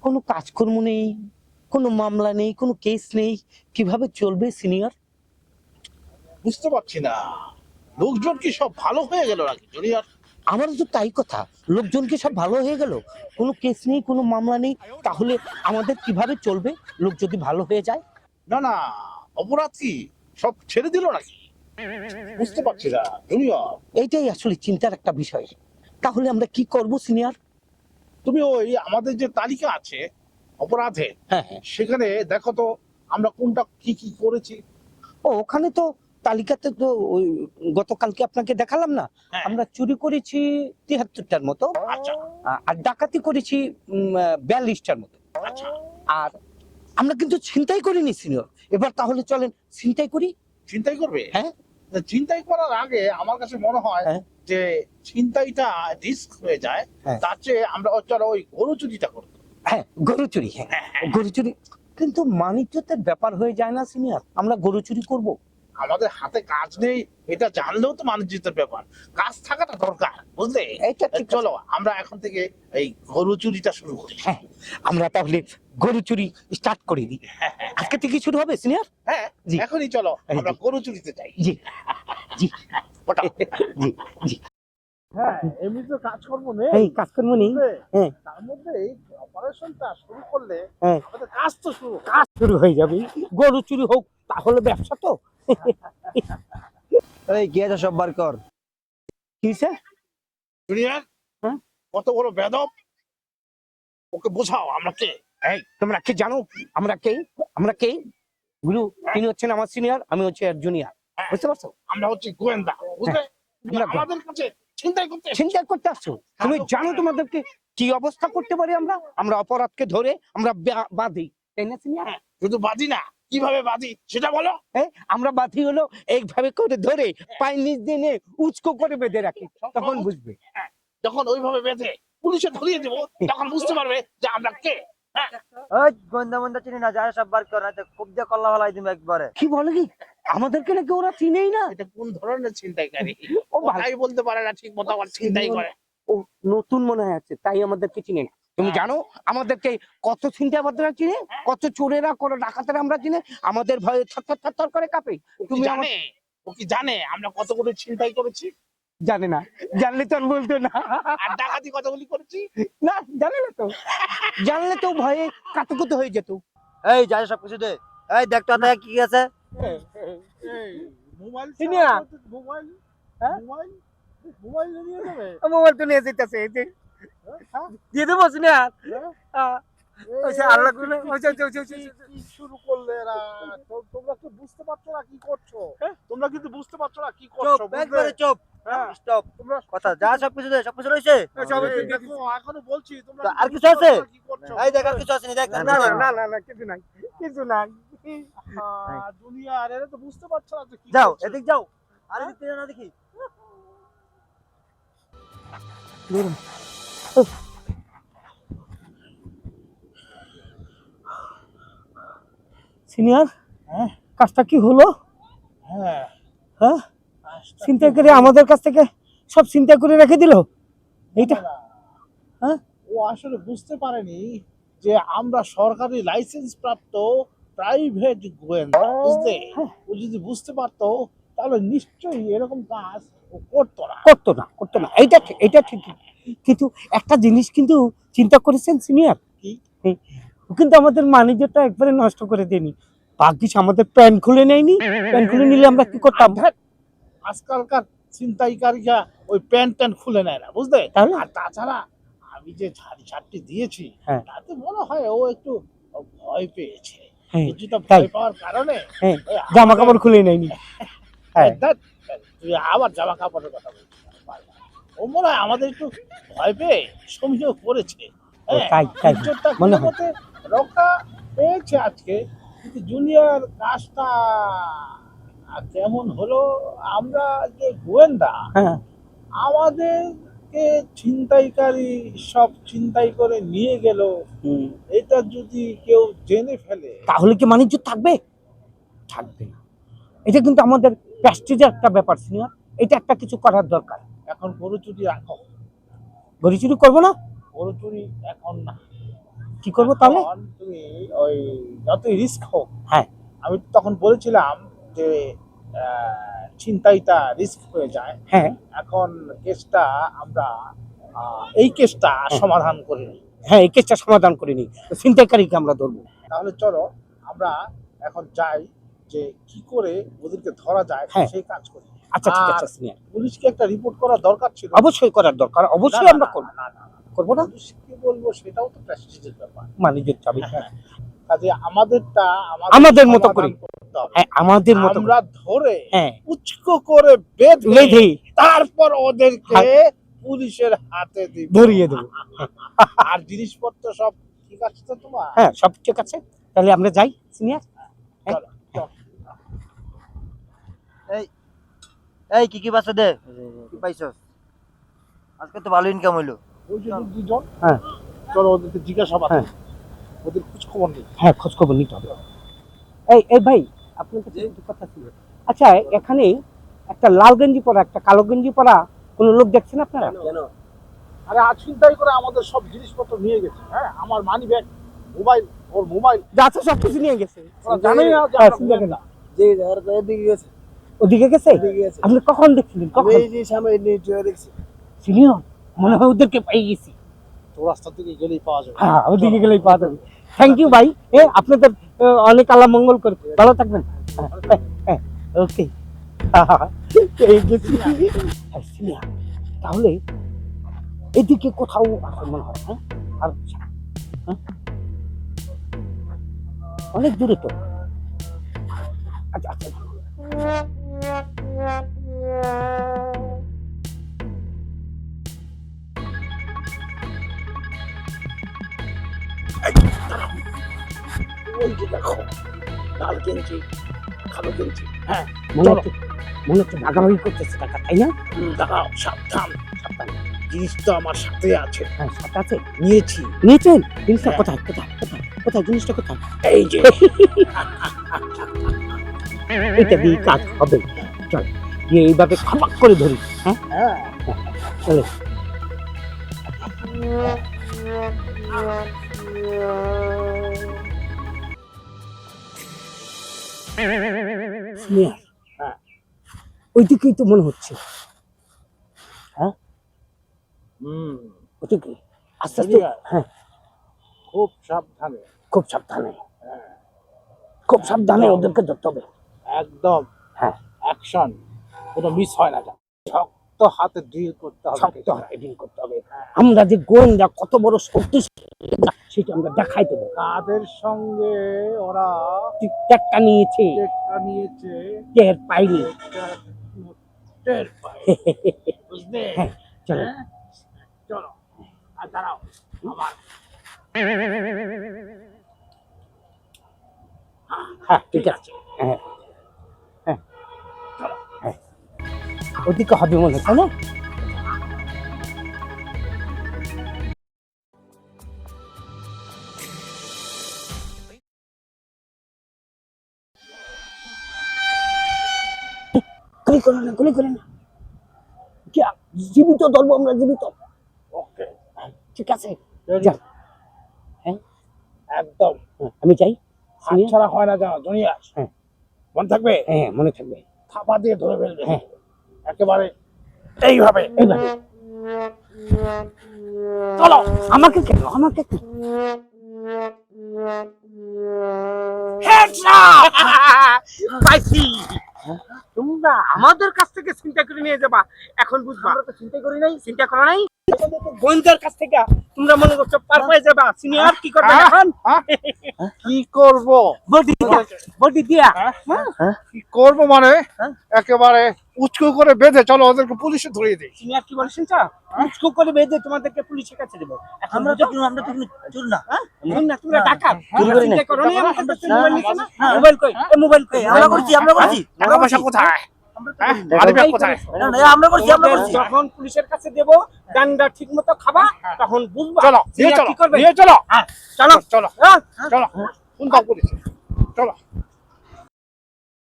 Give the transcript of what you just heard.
কোনো কাজকর্ম নেই, কোনো মামলা নেই, কোনো কেস নেই, কিভাবে চলবে সিনিয়র? বুঝতে পারছি না, লোকজন কি সব ভালো হয়ে গেল নাকি জুনিয়র? আমারও তো তাই কথা, লোকজন কি সব ভালো হয়ে গেল? কোনো কেস নেই, কোনো মামলা নেই, তাহলে আমাদের কিভাবে চলবে লোক যদি ভালো হয়ে যায়? না না, অপরাধ কি সব ছেড়ে দিল নাকি? বুঝতে পারছি না জুনিয়র। এইটাই আসলে চিন্তার একটা বিষয়। তাহলে আমরা কি করব সিনিয়র? তুমি ওই আমাদের যে তালিকা আছে অপরাধের, হ্যাঁ হ্যাঁ। সেখানে দেখো তো আমরা কোনটা কি কি করেছি। ও ওখানে তো তালিকাতে তো ওই গতকালকে আপনাকে দেখালাম না, হ্যাঁ। আমরা চুরি করেছি ৭৩টার মতো, আচ্ছা আর ডাকাতি করেছি ৪২টার মতো। আচ্ছা, আর আমরা কিন্তু ছিনতাই করিনি সিনিয়র। এবার তাহলে চলেন ছিনতাই করি। চিন্তাই করবে? হ্যাঁ চিন্তাই করার আগে আমার কাছে মনে হয় হ্যাঁ। যে চিন্তাইটা রিস্ক হয়ে যায়, হ্যাঁ। তার চেয়ে আমরা চলো ওই গরু চুরিটা করবো। হ্যাঁ গরু চুরি, হ্যাঁ গরু চুরি। কিন্তু মানিজ্যতের ব্যাপার হয়ে যায় না সিনিয়র, আমরা গরু চুরি করব? আমাদের হাতে কাজ নেই এটা জানলেও তো বাণিজ্যের ব্যাপার, কাজ থাকাটা দরকার, বুঝলে? এইটা ঠিক চলো আমরা এখন থেকে এই গরু চুরিটা শুরু করি। হ্যাঁ, আমরা তাহলে গরু চুরি স্টার্ট করে দিই। আজকে থেকে শুরু হবে সিনিয়র। হ্যাঁ জি। এখনই চলো এই আমরা জি। গরু চুরিতে যাই। জি জি ওটা জি জি। হ্যাঁ, এমনি তো কাজকর্ম নেই, এই কাজকর্ম নেই। বুঝলে? হ্যাঁ তার মধ্যে এই অপারেশনটা শুরু করলে হ্যাঁ, আমাদের কাজ তো শুরু। কাজ শুরু হয়ে যাবে। গরু চুরি হোক, তাহলে ব্যবসা তো। এই কি আছে সব বার কর। কি স্যার? জুনিয়র, হ্যাঁ? কত বড় বেদব, ওকে বোঝাও আমরা কে। এই তোমরা কি জানো আমরা কে? আমরা কে? গুরু, তিনি হচ্ছেন আমার সিনিয়র, আমি হচ্ছে এর জুনিয়র। বুঝতে পারছো? আমরা হচ্ছে গোয়েন্দা, বুঝলে? তুমি আমরা আমাদের কাছে চিন্তাই করতে এসেছো। চিন্তা করতে আসছো? তুমি জানো তোমাদেরকে কি অবস্থা করতে পারি আমরা? আমরা অপরাধকে ধরে আমরা বাঁধি, তাই না সিনিয়র? হ্যাঁ, শুধু বাজি না, কিভাবে বাজি সেটা বলো। আমরা বাঁধি হলো এইভাবে করে ধরে পায়ের নিচ দিয়ে নিয়ে উঁচকো করে বেঁধে রাখি, তখন বুঝবে। যখন ওইভাবে বেঁধে পুলিশে ধরিয়ে দেবো, তখন বুঝতে পারবে যে আমরা কে। হ্যাঁ, ওই গোয়েন্দা মন্দা চিনি না, যায় সব বার কর, না খুব দিয়ে কল্লা ফেলাই দিবে একবারে। কি বলে কি? আমাদেরকে নাকি ওরা চিনেই না? এটা কোন ধরনের ছিনতাইকারী? ও কথাই বলতে পারে না ঠিক মতো, আবার ছিনতাই করে। ও নতুন মনে আছে, তাই আমাদেরকে চিনে না। তুমি জানো আমাদেরকে কত ছিনতাইবাজরা চিনে, কত চোরেরা, কত ডাকাতেরা আমরা চিনে, আমাদের ভয়ে থরথর থরথর করে কাঁপে। ও কি তুমি জানে, ও কি জানে আমরা কতগুলো ছিনতাই করেছি জানে না? জানলে তো আর বলতো না। আর ডাকাতি কতগুলি করেছি? না জানে না তো, জানলে তো ভয়ে কাতুকুতু হয়ে যেত। এই যায় সব কিছু দে। এই দেখ তো হাতে কি আছে। মোবাইল চিনিয়া? মোবাইল হ্যাঁ? মোবাইল মোবাইল নিয়ে যাবে। মোবাইল তো নিয়ে যেতেছে, এই যে দিয়ে দেবো সিনিয়র। ওইসে আল্লাহ গুলো কি শুরু করলে এরা? তোমরা কি বুঝতে পারছো না কি করছো? তোমরা কিন্তু বুঝতে পারছো না কি করছো, চুপ বুঝলে? একবারে চুপ। হ্যাঁ, স্টপ। তোমরা কথা যা সব কিছু দে, সব কিছু রইছে। দেখো এখনো বলছি তোমরা তো আর কিন্তু কিছু আছে? বুঝতে পারছো না কি করছো। এই দেখ আর কিছু আছে নি, দেখ আর না কিছু না আছে? না না না, কিছু নাই, কিছু নাই। দুনিয়ার এরা তো বুঝতে পারছো না যে কি যাও করছে। এদিক যাও, আর এদিক থেকে না দেখি। সিনিয়র, হ্যাঁ কাজটা কি হলো? হ্যাঁ, হ্যাঁ, কাজটা চিন্তা কি করে হলো? আমাদের কাছ থেকে সব চিন্তা করে রেখে দিল। এইটা না, হ্যাঁ? ও আসলে বুঝতে পারেনি যে আমরা সরকারি লাইসেন্স প্রাপ্ত প্রাইভেট গোয়েন্দা, বুঝলে? হ্যাঁ। ও যদি বুঝতে পারতো তাহলে নিশ্চয়ই এরকম কাজ ও করতো না। করতো না, করতো না, এইটা ঠিক। কিন্তু একটা জিনিস কিন্তু চিন্তা করেছেন সিনিয়র, কি? ও কিন্তু আমাদের বাণিজ্যটা একবারে নষ্ট করে দেয়নি। ভাগ্যিস আমাদের প্যান্ট খুলে নেয়নি, প্যান্ট খুলে নিলে আমরা কি করতাম? আজকালকার ছিনতাইকারীরা ওই প্যান্ট ট্যান্ট খুলে নেয় না, বুঝলে? তাহলে? আর তাছাড়া আমি যে ছাড়টি দিয়েছি, হ্যাঁ। তাতে মনে হয় ও একটু ভয় পেয়েছে। হ্যাঁ, কিছুটা তাই। ভয় পাওয়ার কারণে হ্যাঁ, ওই জামা কাপড় খুলে নেয়নি। হ্যাঁ। ধ্যাৎ, তুই আবার জামা কাপড়ের কথা বলছিস বারবার। ও মনে হয় আমাদের একটু ভয় পেয়ে সমীহ করেছে। হ্যাঁ, তাই, তাই, ইজ্জতটা মনে কোনো হয়। মতে রক্ষা পেয়েছে আজকে, কিন্তু জুনিয়র কাজটা কেমন হলো? আমরা যে গোয়েন্দা, হ্যাঁ, আমাদেরকে ছিনতাইকারী সব ছিনতাই করে নিয়ে গেল, এটা যদি কেউ জেনে ফেলে তাহলে কি বাণিজ্য থাকবে? থাকবে না। এটা কিন্তু আমাদের প্রেস্টিজের একটা ব্যাপার সিনিয়র, এটা একটা কিছু করার দরকার। এখন গরু চুরি রাখো, গরু চুরি করবো না? গরু চুরি এখন না, কি করবো তাহলে? এখন তুমি ওই যতই রিস্ক হোক, হ্যাঁ। আমি তখন বলেছিলাম যে ছিনতাইটা রিস্ক হয়ে যায়। হ্যাঁ এখন কেসটা আমরা এই কেসটা সমাধান করে নিই। হ্যাঁ, এই কেসটা সমাধান করে নিই, ছিনতাইকারীকে আমরা ধরবো। তাহলে চলো আমরা এখন যাই, যে কি করে ওদেরকে ধরা যায় হ্যাঁ। সেই কাজ করি। আচ্ছা ঠিক আর আছে সিনিয়র, পুলিশকে একটা রিপোর্ট করা দরকার ছিল। অবশ্যই করার দরকার, অবশ্যই আমরা করবো। না না না, করবো না পুলিশকে বলবো সেটাও তো প্রেস্টিজের ব্যাপার। মালিকের চাবি। হ্যাঁ, কাজে আমাদেরটা আমাদের মতো সমাধান করে। করতে হবে। হ্যাঁ আমাদের মতো করে। আমরা ধরে হ্যাঁ উচ্চ করে বেঁধে বেঁধে তারপর ওদেরকে পুলিশের হাতে দিব, ধরিয়ে দেবো। আর জিনিসপত্র সব ঠিক আছে তো তোমার? হ্যাঁ সব ঠিক আছে, তাহলে আমরা যাই সিনিয়র। চলো, চলো। এই কি পাচ্ছে দে, কি পাইছস? আজকে তো ভালো ইনকাম হইলো। ওই যে দুজন, হ্যাঁ চলো ওদেরকে জিজ্ঞাসাবাদ হ্যাঁ। করি। ওদের খোঁজ খবর নেই। হ্যাঁ, খোঁজ খবর নিতে হবে। এই ভাই, আপনার কাছে একটু কথা ছিল। আচ্ছা, এখানে একটা লাল গেঞ্জি পরা, একটা কালো গেঞ্জি পরা কোন লোক দেখছেন আপনারা? কেন? আরে আজ ছিনতাই করে আমাদের সব জিনিসপত্র নিয়ে গেছে। হ্যাঁ, আমার মানি ব্যাগ, মোবাইল, ওর মোবাইল, যা আছে সব কিছু নিয়ে গেছে। ওরা জানেই না যে হ্যাঁ, আমরা চিন্তা করেন গোয়েন্দা। না। ওদিকে গেছে? আপনি কখন দেখছিলেন? কখন? সিনিয়র, মনে হয় ওদেরকে পেয়ে গেছি। তো রাস্তা থেকে গেলেই পাওয়া যাবে। হ্যাঁ, ওদিকে গেলেই পাওয়া যাবে। থ্যাংক ইউ ভাই, আপনাদের অনেক আল্লাহ মঙ্গল করে, ভালো থাকবেন। হ্যাঁ, ওকে। তাহলে এদিকে কোথাও আছে মনে হয়। হ্যাঁ, আর হ্যাঁ? অনেক দূরে তো। আচ্ছা আচ্ছা, ওই যে দেখো, লাল গেঞ্জি, কালো গেঞ্জি। হ্যাঁ, মনে হচ্ছে ভাগাভাগি করতেছে টাকা, তাই না? দাঁড়াও, সাবধান সাবধান, জিনিস তো আমার সাথে আছে। হ্যাঁ, সাথে আছে। নিয়েছি। নিয়েছেন জিনিসটা? হ্যাঁ। কোথায় কোথায় কোথায় কোথায় জিনিসটা কোথায়? এই যে এটা দিয়ে কাজ হবে। চল গিয়ে এইভাবে খাপাক করে ধরি। হ্যাঁ, হ্যাঁ, চলে। স্নেহা, হ্যাঁ। ওইদিকেই তো মনে হচ্ছে। হ্যাঁ, ওইদিকে আস্তে আস্তে। স্নেহা। হ্যাঁ, খুব সাবধানে। খুব সাবধানে, হ্যাঁ, খুব সাবধানে ওদেরকে ধরতে হবে। একদম হ্যাঁ, অ্যাকশন, কোনো মিস হয় না। শক্ত হাতে ডিল করতে হবে। শক্ত হাতে ডিল করতে হবে। আমরা যে গোয়েন্দা কত বড় শক্তিশালী সেটা আমরা দেখাই দেবো। কাদের সঙ্গে ওরা টেক্কা নিয়েছে, টেক্কা নিয়েছে, টের পাইনি। টের পায়। বুঝলে? হ্যাঁ, চলো। হ্যাঁ? চলো, আর দাঁড়াও, আমার হ্যাঁ ঠিক আছে। হ্যাঁ হ্যাঁ হ্যাঁ, ওদিকে হবে মনে হচ্ছে না? গুলি করে না, গুলি করে না। কি জীবিত ধরবো আমরা, জীবিত। ওকে, ঠিক আছে, ready? যা। হ্যাঁ, একদম আমি চাই। হাত ছাড়া হয় না, জানো দুনিয়া। হ্যাঁ। মনে থাকবে, হ্যাঁ, মনে থাকবে। থাপা দিয়ে ধরে ফেলবে। হ্যাঁ, একেবারে এইভাবে। এইভাবে। চলো, আমাকে কেন, আমাকে কেন? পাইছি। তোমরা আমাদের কাছ থেকে চিন্তা করে নিয়ে যাবা, এখন বুঝবা। আমরা তো চিন্তা করি নাই, চিন্তা করো নাই। গোয়েন্দার কাছ থেকে তোমরা মনে করছো পার পেয়ে যাবা। সিনিয়র কি করবে এখন? কি করব? বডি দিয়া। কি করব মানে একেবারে উঁচু করে বেঁধে চলো ওদেরকে পুলিশে ধরিয়ে দিই। সিনিয়র কি বলেছেন চা? উস্কো করে বেঁধে তোমাদেরকে পুলিশের কাছে দেবো। আমরা তো চুর না। শুন না, তোমরা ডাকাত। চুরি করি নাই। চিন্তা করো নাই, আমাকে কাছে না, মোবাইল নিছো না? না। মোবাইল কই? এই মোবাইল কই? আমরা করছি। টাকা পয়সা কোথায়? মানি ব্যাগ কোথায়? আমরা করছি। যখন পুলিশের কাছে দেবো, ডান্ডা ঠিক মতো খাবা, তখন বুঝবা। চলো, নিয়ে সিনিয়র চলো, কি করবে? নিয়ে চলো, চলো চলো, হ্যাঁ, চলো। ফোন দাও পুলিশে। চলো।